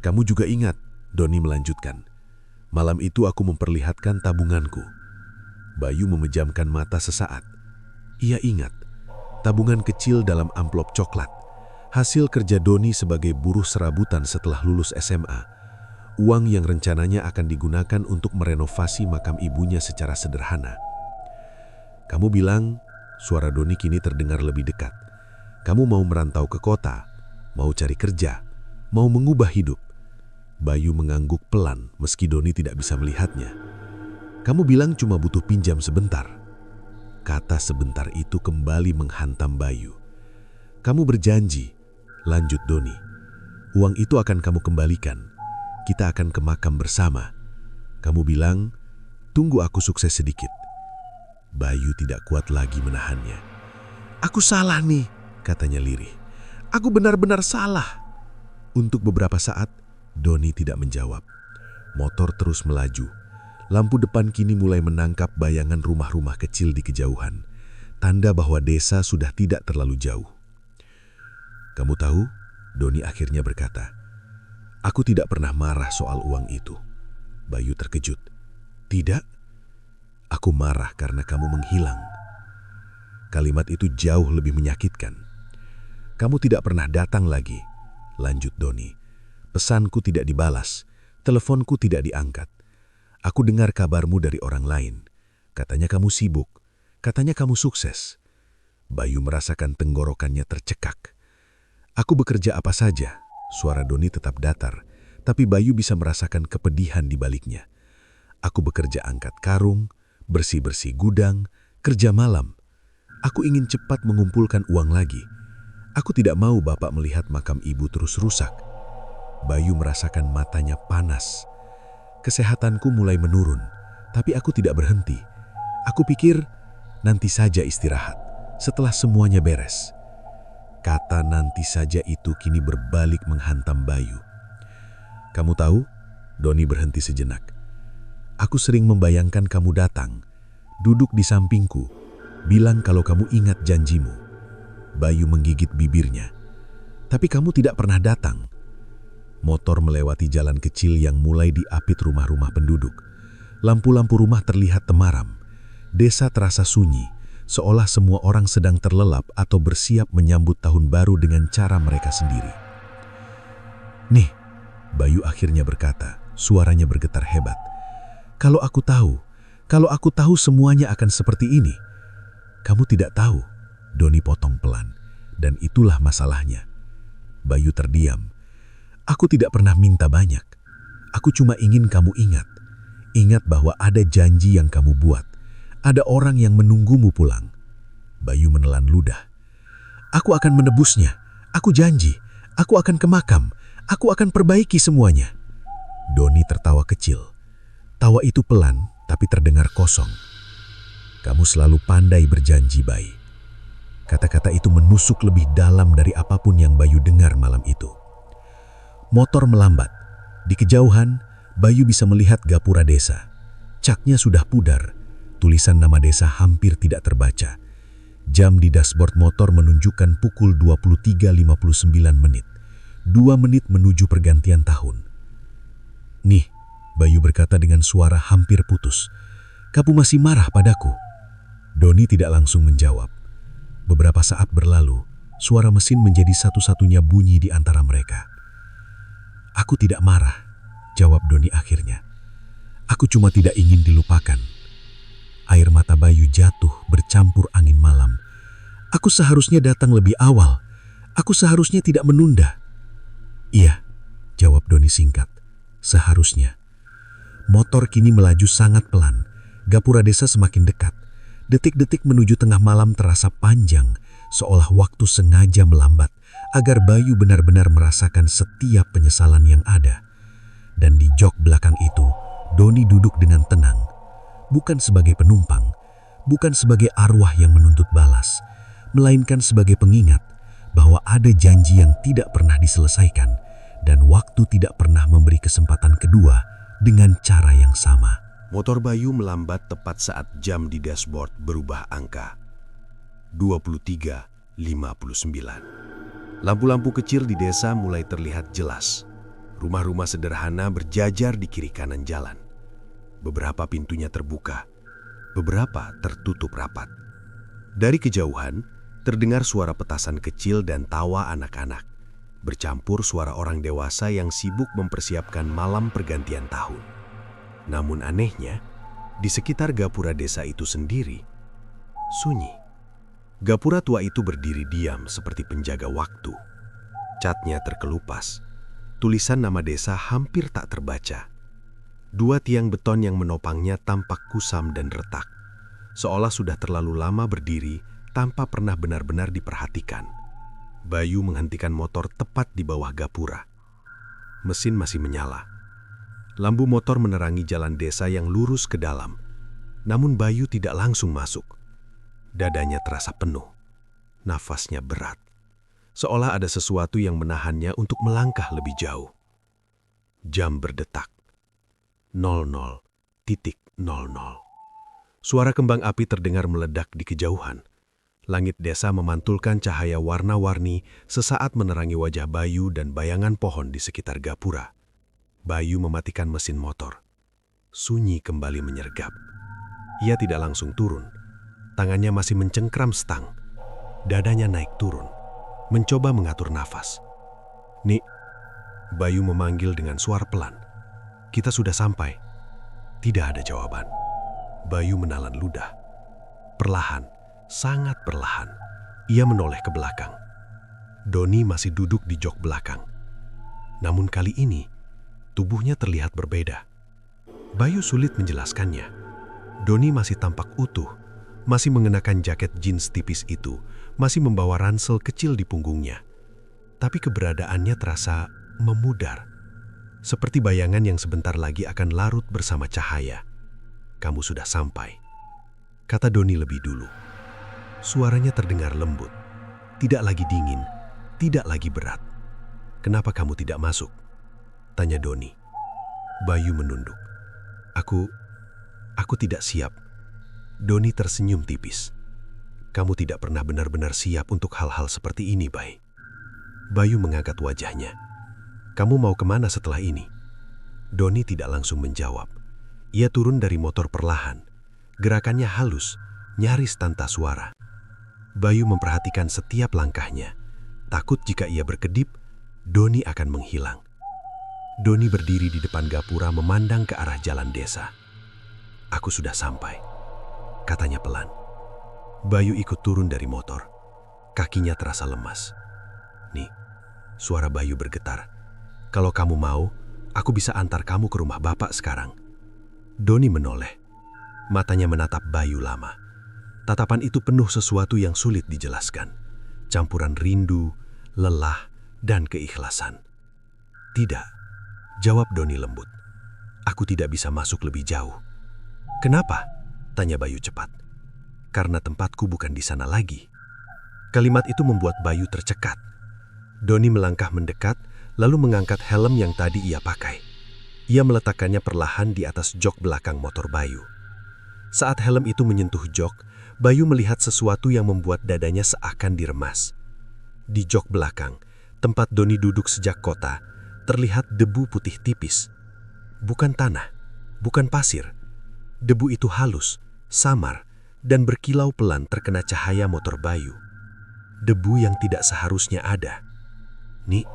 Kamu juga ingat, Doni melanjutkan. Malam itu aku memperlihatkan tabunganku. Bayu memejamkan mata sesaat. Ia ingat, tabungan kecil dalam amplop coklat. Hasil kerja Doni sebagai buruh serabutan setelah lulus SMA. Uang yang rencananya akan digunakan untuk merenovasi makam ibunya secara sederhana. Kamu bilang, suara Doni kini terdengar lebih dekat. Kamu mau merantau ke kota, mau cari kerja, mau mengubah hidup. Bayu mengangguk pelan meski Doni tidak bisa melihatnya. Kamu bilang cuma butuh pinjam sebentar. Kata sebentar itu kembali menghantam Bayu. Kamu berjanji, lanjut Doni. Uang itu akan kamu kembalikan. Kita akan ke makam bersama. Kamu bilang, tunggu aku sukses sedikit. Bayu tidak kuat lagi menahannya. Aku salah nih, katanya lirih. Aku benar-benar salah. Untuk beberapa saat, Doni tidak menjawab. Motor terus melaju. Lampu depan kini mulai menangkap bayangan rumah-rumah kecil di kejauhan. Tanda bahwa desa sudah tidak terlalu jauh. Kamu tahu, Doni akhirnya berkata, aku tidak pernah marah soal uang itu. Bayu terkejut. Tidak? Aku marah karena kamu menghilang. Kalimat itu jauh lebih menyakitkan. Kamu tidak pernah datang lagi. lanjut Doni. Pesanku tidak dibalas, teleponku tidak diangkat. Aku dengar kabarmu dari orang lain. Katanya kamu sibuk, katanya kamu sukses. Bayu merasakan tenggorokannya tercekak. Aku bekerja apa saja, suara Doni tetap datar, tapi Bayu bisa merasakan kepedihan di baliknya. Aku bekerja angkat karung, bersih-bersih gudang, kerja malam. Aku ingin cepat mengumpulkan uang lagi. Aku tidak mau bapak melihat makam ibu terus rusak. Bayu merasakan matanya panas. Kesehatanku mulai menurun, tapi aku tidak berhenti. Aku pikir, nanti saja istirahat, setelah semuanya beres. Kata nanti saja itu kini berbalik menghantam Bayu. Kamu tahu, Doni berhenti sejenak. Aku sering membayangkan kamu datang, duduk di sampingku, bilang kalau kamu ingat janjimu. Bayu menggigit bibirnya. Tapi kamu tidak pernah datang. Motor melewati jalan kecil yang mulai diapit rumah-rumah penduduk. Lampu-lampu rumah terlihat temaram. Desa terasa sunyi, seolah semua orang sedang terlelap atau bersiap menyambut tahun baru dengan cara mereka sendiri. Nih, Bayu akhirnya berkata, suaranya bergetar hebat. Kalau aku tahu semuanya akan seperti ini. Kamu tidak tahu, Doni potong pelan, dan itulah masalahnya. Bayu terdiam. Aku tidak pernah minta banyak. Aku cuma ingin kamu ingat. Ingat bahwa ada janji yang kamu buat. Ada orang yang menunggumu pulang. Bayu menelan ludah. Aku akan menebusnya. Aku janji. Aku akan ke makam. Aku akan perbaiki semuanya. Doni tertawa kecil. Tawa itu pelan, tapi terdengar kosong. Kamu selalu pandai berjanji, Bayi. Kata-kata itu menusuk lebih dalam dari apapun yang Bayu dengar malam itu. Motor melambat. Di kejauhan, Bayu bisa melihat gapura desa. Caknya sudah pudar. Tulisan nama desa hampir tidak terbaca. Jam di dashboard motor menunjukkan pukul 23.59 menit. 2 menit menuju pergantian tahun. Nih, Bayu berkata dengan suara hampir putus. Kamu masih marah padaku? Doni tidak langsung menjawab. Beberapa saat berlalu, suara mesin menjadi satu-satunya bunyi di antara mereka. Aku tidak marah, jawab Doni akhirnya. Aku cuma tidak ingin dilupakan. Air mata Bayu jatuh bercampur angin malam. Aku seharusnya datang lebih awal. Aku seharusnya tidak menunda. Iya, jawab Doni singkat. Seharusnya. Motor kini melaju sangat pelan. Gapura desa semakin dekat. Detik-detik menuju tengah malam terasa panjang, seolah waktu sengaja melambat agar Bayu benar-benar merasakan setiap penyesalan yang ada. Dan di jok belakang itu, Doni duduk dengan tenang. Bukan sebagai penumpang, bukan sebagai arwah yang menuntut balas, melainkan sebagai pengingat bahwa ada janji yang tidak pernah diselesaikan dan waktu tidak pernah memberi kesempatan kedua dengan cara yang sama. Motor Bayu melambat tepat saat jam di dashboard berubah angka. 23.59. Lampu-lampu kecil di desa mulai terlihat jelas. Rumah-rumah sederhana berjajar di kiri kanan jalan. Beberapa pintunya terbuka, beberapa tertutup rapat. Dari kejauhan, terdengar suara petasan kecil dan tawa anak-anak, bercampur suara orang dewasa yang sibuk mempersiapkan malam pergantian tahun. Namun anehnya, di sekitar gapura desa itu sendiri, sunyi. Gapura tua itu berdiri diam seperti penjaga waktu. Catnya terkelupas. Tulisan nama desa hampir tak terbaca. 2 tiang beton yang menopangnya tampak kusam dan retak, seolah sudah terlalu lama berdiri tanpa pernah benar-benar diperhatikan. Bayu menghentikan motor tepat di bawah gapura. Mesin masih menyala. Lampu motor menerangi jalan desa yang lurus ke dalam. Namun Bayu tidak langsung masuk. Dadanya terasa penuh. Nafasnya berat. Seolah ada sesuatu yang menahannya untuk melangkah lebih jauh. Jam berdetak. 00.00. Suara kembang api terdengar meledak di kejauhan. Langit desa memantulkan cahaya warna-warni sesaat menerangi wajah Bayu dan bayangan pohon di sekitar gapura. Bayu mematikan mesin motor. Sunyi kembali menyergap. Ia tidak langsung turun. Tangannya masih mencengkram stang. Dadanya naik turun, mencoba mengatur nafas. "Nik," Bayu memanggil dengan suara pelan. "Kita sudah sampai." Tidak ada jawaban. Bayu menelan ludah. Perlahan, sangat perlahan, ia menoleh ke belakang. Doni masih duduk di jok belakang. Namun kali ini, tubuhnya terlihat berbeda. Bayu sulit menjelaskannya. Doni masih tampak utuh, masih mengenakan jaket jeans tipis itu, masih membawa ransel kecil di punggungnya. Tapi keberadaannya terasa memudar, seperti bayangan yang sebentar lagi akan larut bersama cahaya. "Kamu sudah sampai," kata Doni lebih dulu. Suaranya terdengar lembut, tidak lagi dingin, tidak lagi berat. "Kenapa kamu tidak masuk?" tanya Doni. Bayu menunduk. Aku tidak siap." Doni tersenyum tipis. "Kamu tidak pernah benar-benar siap untuk hal-hal seperti ini, Bay." Bayu mengangkat wajahnya. "Kamu mau kemana setelah ini?" Doni tidak langsung menjawab. Ia turun dari motor perlahan. Gerakannya halus, nyaris tanpa suara. Bayu memperhatikan setiap langkahnya. Takut jika ia berkedip, Doni akan menghilang. Doni berdiri di depan gapura memandang ke arah jalan desa. "Aku sudah sampai," katanya pelan. Bayu ikut turun dari motor. Kakinya terasa lemas. "Nih," suara Bayu bergetar. "Kalau kamu mau, aku bisa antar kamu ke rumah bapak sekarang." Doni menoleh. Matanya menatap Bayu lama. Tatapan itu penuh sesuatu yang sulit dijelaskan. Campuran rindu, lelah, dan keikhlasan. "Tidak," jawab Doni lembut. "Aku tidak bisa masuk lebih jauh." "Kenapa?" tanya Bayu cepat. "Karena tempatku bukan di sana lagi." Kalimat itu membuat Bayu tercekat. Doni melangkah mendekat, lalu mengangkat helm yang tadi ia pakai. Ia meletakkannya perlahan di atas jok belakang motor Bayu. Saat helm itu menyentuh jok, Bayu melihat sesuatu yang membuat dadanya seakan diremas. Di jok belakang, tempat Doni duduk sejak kota, terlihat debu putih tipis. Bukan tanah, bukan pasir. Debu itu halus, samar, dan berkilau pelan terkena cahaya motor Bayu. Debu yang tidak seharusnya ada. "Nih,"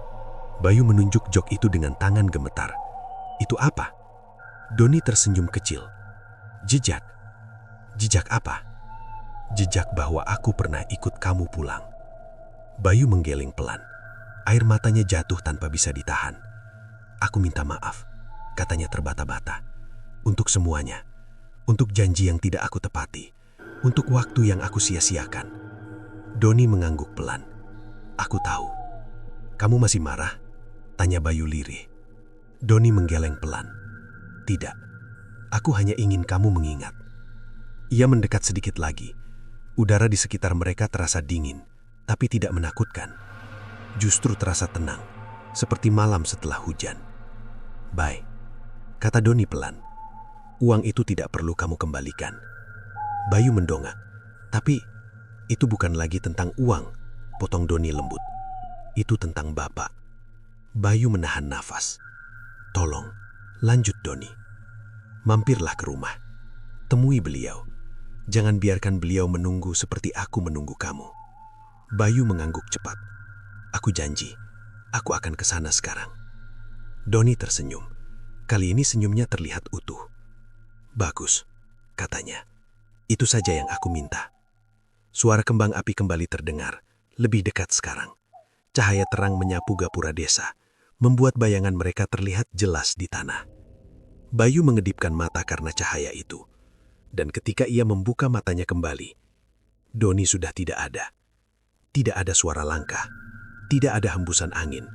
Bayu menunjuk jok itu dengan tangan gemetar. "Itu apa?" Doni tersenyum kecil. "Jejak." "Jejak apa?" "Jejak bahwa aku pernah ikut kamu pulang." Bayu menggeleng pelan. Air matanya jatuh tanpa bisa ditahan. "Aku minta maaf," katanya terbata-bata. "Untuk semuanya. Untuk janji yang tidak aku tepati. Untuk waktu yang aku sia-siakan." Doni mengangguk pelan. "Aku tahu." "Kamu masih marah?" tanya Bayu lirih. Doni menggeleng pelan. "Tidak. Aku hanya ingin kamu mengingat." Ia mendekat sedikit lagi. Udara di sekitar mereka terasa dingin, tapi tidak menakutkan. Justru terasa tenang, seperti malam setelah hujan. "Bay," kata Doni pelan. "Uang itu tidak perlu kamu kembalikan." Bayu mendongak. "Tapi itu bukan lagi tentang uang," potong Doni lembut. "Itu tentang bapak." Bayu menahan nafas. "Tolong, lanjut Doni. Mampirlah ke rumah. Temui beliau. Jangan biarkan beliau menunggu seperti aku menunggu kamu." Bayu mengangguk cepat. "Aku janji, aku akan ke sana sekarang." Doni tersenyum. Kali ini senyumnya terlihat utuh. "Bagus," katanya. "Itu saja yang aku minta." Suara kembang api kembali terdengar, lebih dekat sekarang. Cahaya terang menyapu gapura desa, membuat bayangan mereka terlihat jelas di tanah. Bayu mengedipkan mata karena cahaya itu. Dan ketika ia membuka matanya kembali, Doni sudah tidak ada. Tidak ada suara langkah, tidak ada hembusan angin,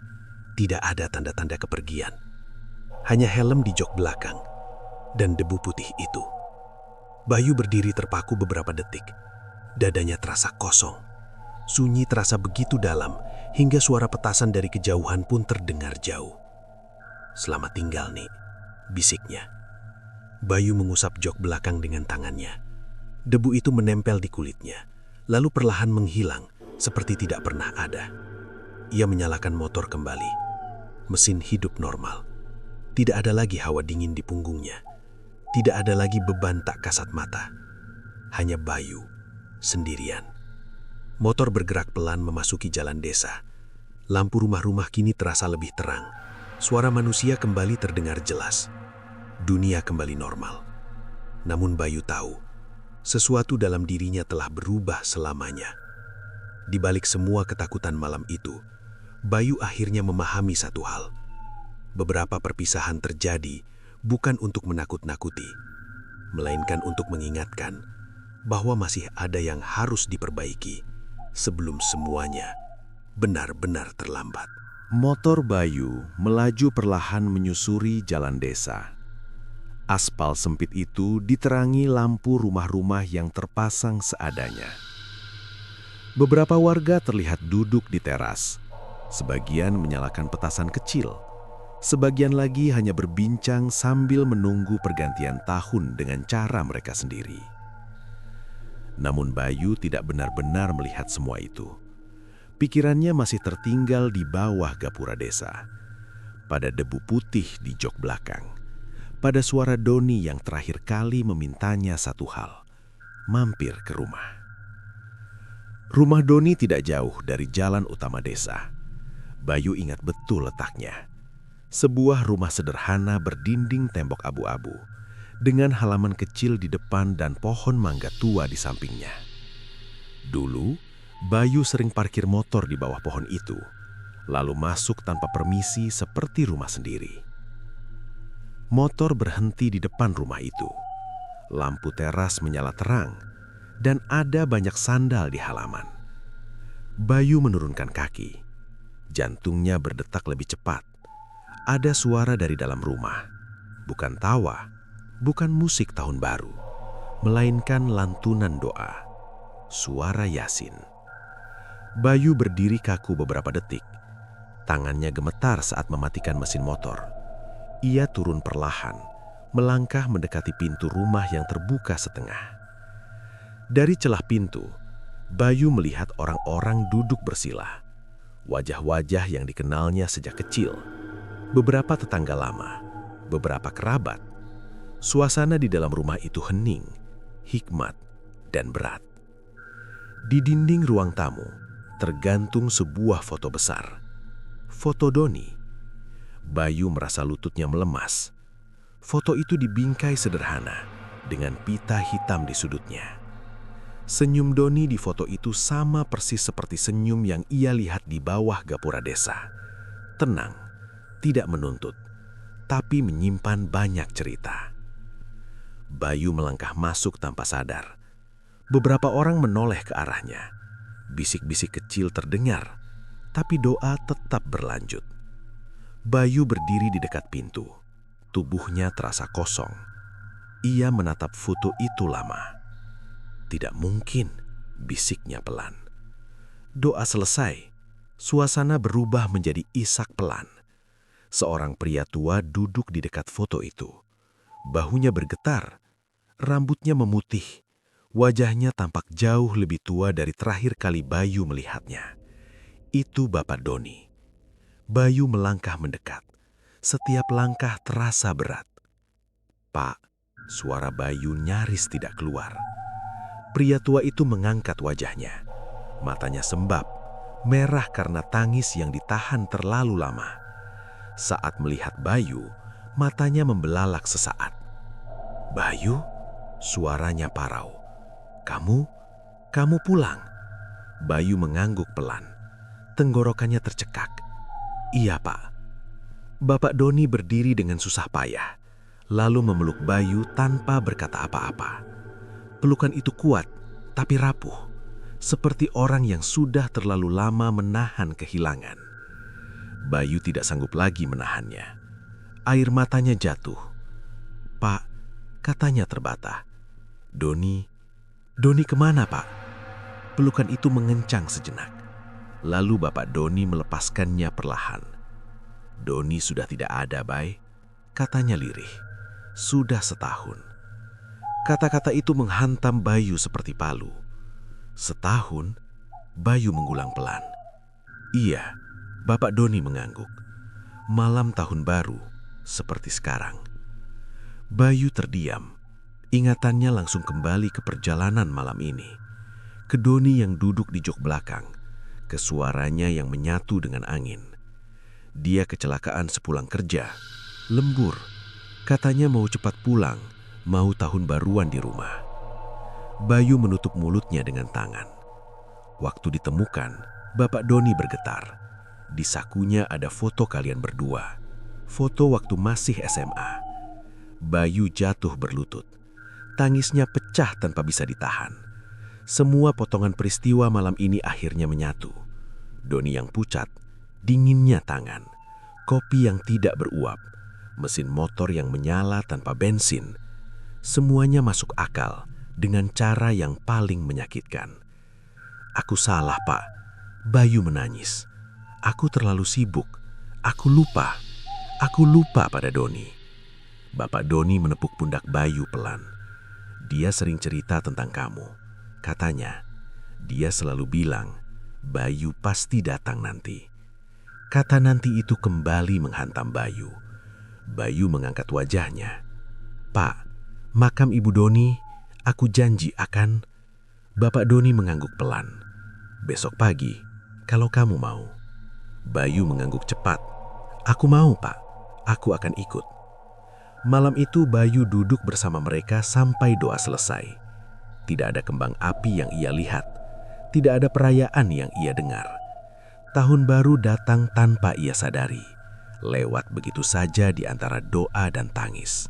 tidak ada tanda-tanda kepergian. Hanya helm di jok belakang dan debu putih itu. Bayu berdiri terpaku beberapa detik. Dadanya terasa kosong. Sunyi terasa begitu dalam hingga suara petasan dari kejauhan pun terdengar jauh. "Selamat tinggal, Nik," bisiknya. Bayu mengusap jok belakang dengan tangannya. Debu itu menempel di kulitnya, lalu perlahan menghilang seperti tidak pernah ada. Ia menyalakan motor kembali. Mesin hidup normal. Tidak ada lagi hawa dingin di punggungnya. Tidak ada lagi beban tak kasat mata. Hanya Bayu, sendirian. Motor bergerak pelan memasuki jalan desa. Lampu rumah-rumah kini terasa lebih terang. Suara manusia kembali terdengar jelas. Dunia kembali normal. Namun Bayu tahu, sesuatu dalam dirinya telah berubah selamanya. Di balik semua ketakutan malam itu, Bayu akhirnya memahami satu hal. Beberapa perpisahan terjadi bukan untuk menakut-nakuti, melainkan untuk mengingatkan bahwa masih ada yang harus diperbaiki sebelum semuanya benar-benar terlambat. Motor Bayu melaju perlahan menyusuri jalan desa. Aspal sempit itu diterangi lampu rumah-rumah yang terpasang seadanya. Beberapa warga terlihat duduk di teras. Sebagian menyalakan petasan kecil. Sebagian lagi hanya berbincang sambil menunggu pergantian tahun dengan cara mereka sendiri. Namun Bayu tidak benar-benar melihat semua itu. Pikirannya masih tertinggal di bawah gapura desa, pada debu putih di jok belakang, pada suara Doni yang terakhir kali memintanya satu hal, mampir ke rumah. Rumah Doni tidak jauh dari jalan utama desa. Bayu ingat betul letaknya. Sebuah rumah sederhana berdinding tembok abu-abu, dengan halaman kecil di depan dan pohon mangga tua di sampingnya. Dulu, Bayu sering parkir motor di bawah pohon itu, lalu masuk tanpa permisi seperti rumah sendiri. Motor berhenti di depan rumah itu. Lampu teras menyala terang, dan ada banyak sandal di halaman. Bayu menurunkan kaki. Jantungnya berdetak lebih cepat. Ada suara dari dalam rumah. Bukan tawa, bukan musik tahun baru, melainkan lantunan doa. Suara Yasin. Bayu berdiri kaku beberapa detik. Tangannya gemetar saat mematikan mesin motor. Ia turun perlahan, melangkah mendekati pintu rumah yang terbuka setengah. Dari celah pintu, Bayu melihat orang-orang duduk bersila. Wajah-wajah yang dikenalnya sejak kecil. Beberapa tetangga lama, beberapa kerabat. Suasana di dalam rumah itu hening, hikmat, dan berat. Di dinding ruang tamu, tergantung sebuah foto besar. Foto Doni. Bayu merasa lututnya melemas. Foto itu dibingkai sederhana, dengan pita hitam di sudutnya. Senyum Doni di foto itu sama persis seperti senyum yang ia lihat di bawah gapura desa. Tenang, tidak menuntut, tapi menyimpan banyak cerita. Bayu melangkah masuk tanpa sadar. Beberapa orang menoleh ke arahnya. Bisik-bisik kecil terdengar, tapi doa tetap berlanjut. Bayu berdiri di dekat pintu. Tubuhnya terasa kosong. Ia menatap foto itu lama. Tidak mungkin, bisiknya pelan. Doa selesai, suasana berubah menjadi isak pelan. Seorang pria tua duduk di dekat foto itu. Bahunya bergetar, rambutnya memutih. Wajahnya tampak jauh lebih tua dari terakhir kali Bayu melihatnya. Itu Bapak Doni. Bayu melangkah mendekat. Setiap langkah terasa berat. "Pak," suara Bayu nyaris tidak keluar. Pria tua itu mengangkat wajahnya. Matanya sembab, merah karena tangis yang ditahan terlalu lama. Saat melihat Bayu, matanya membelalak sesaat. "Bayu?" Suaranya parau. Kamu pulang?" Bayu mengangguk pelan. Tenggorokannya tercekak. "Iya, Pak." Bapak Doni berdiri dengan susah payah, lalu memeluk Bayu tanpa berkata apa-apa. Pelukan itu kuat, tapi rapuh, seperti orang yang sudah terlalu lama menahan kehilangan. Bayu tidak sanggup lagi menahannya. Air matanya jatuh. "Pak," katanya terbata. Doni kemana, Pak?" Pelukan itu mengencang sejenak. Lalu Bapak Doni melepaskannya perlahan. "Doni sudah tidak ada, Bay," katanya lirih. "Sudah setahun." Kata-kata itu menghantam Bayu seperti palu. "Setahun?" Bayu mengulang pelan. "Iya," Bapak Doni mengangguk. "Malam tahun baru, seperti sekarang." Bayu terdiam. Ingatannya langsung kembali ke perjalanan malam ini. Ke Doni yang duduk di jok belakang. ke suaranya yang menyatu dengan angin. Dia kecelakaan sepulang kerja, lembur. Katanya mau cepat pulang, mau tahun baruan di rumah. Bayu menutup mulutnya dengan tangan. Waktu ditemukan, Bapak Doni bergetar. Di sakunya ada foto kalian berdua. Foto waktu masih SMA. Bayu jatuh berlutut. Tangisnya pecah tanpa bisa ditahan. Semua potongan peristiwa malam ini akhirnya menyatu. Doni yang pucat, dinginnya tangan, kopi yang tidak beruap, mesin motor yang menyala tanpa bensin. Semuanya masuk akal dengan cara yang paling menyakitkan. "Aku salah, Pak." Bayu menangis. "Aku terlalu sibuk. Aku lupa. Aku lupa pada Doni." Bapak Doni menepuk pundak Bayu pelan. "Dia sering cerita tentang kamu. Katanya, dia selalu bilang, Bayu pasti datang nanti." Kata nanti itu kembali menghantam Bayu. Bayu mengangkat wajahnya. "Pak, makam Ibu Doni, aku janji akan..." Bapak Doni mengangguk pelan. "Besok pagi, kalau kamu mau." Bayu mengangguk cepat. "Aku mau, Pak. Aku akan ikut." Malam itu Bayu duduk bersama mereka sampai doa selesai. Tidak ada kembang api yang ia lihat. Tidak ada perayaan yang ia dengar. Tahun baru datang tanpa ia sadari. Lewat begitu saja di antara doa dan tangis.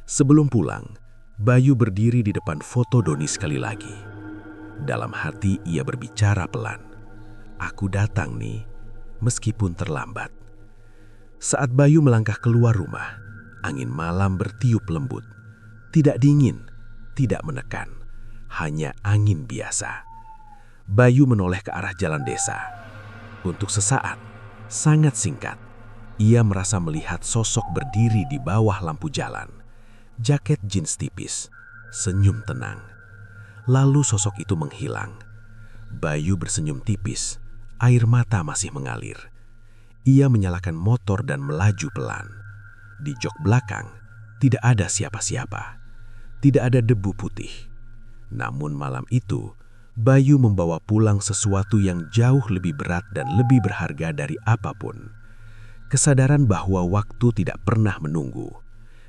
Sebelum pulang, Bayu berdiri di depan foto Doni sekali lagi. Dalam hati ia berbicara pelan. "Aku datang nih, meskipun terlambat." Saat Bayu melangkah keluar rumah, angin malam bertiup lembut. Tidak dingin, tidak menekan, hanya angin biasa. Bayu menoleh ke arah jalan desa. Untuk sesaat, sangat singkat, ia merasa melihat sosok berdiri di bawah lampu jalan. Jaket jeans tipis, senyum tenang. Lalu sosok itu menghilang. Bayu bersenyum tipis, air mata masih mengalir. Ia menyalakan motor dan melaju pelan. Di jok belakang, tidak ada siapa-siapa. Tidak ada debu putih. Namun malam itu, Bayu membawa pulang sesuatu yang jauh lebih berat dan lebih berharga dari apapun. Kesadaran bahwa waktu tidak pernah menunggu.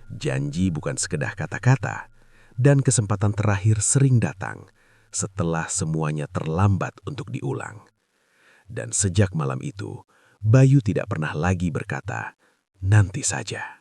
Janji bukan sekedar kata-kata, dan kesempatan terakhir sering datang setelah semuanya terlambat untuk diulang. Dan sejak malam itu, Bayu tidak pernah lagi berkata, "Nanti saja."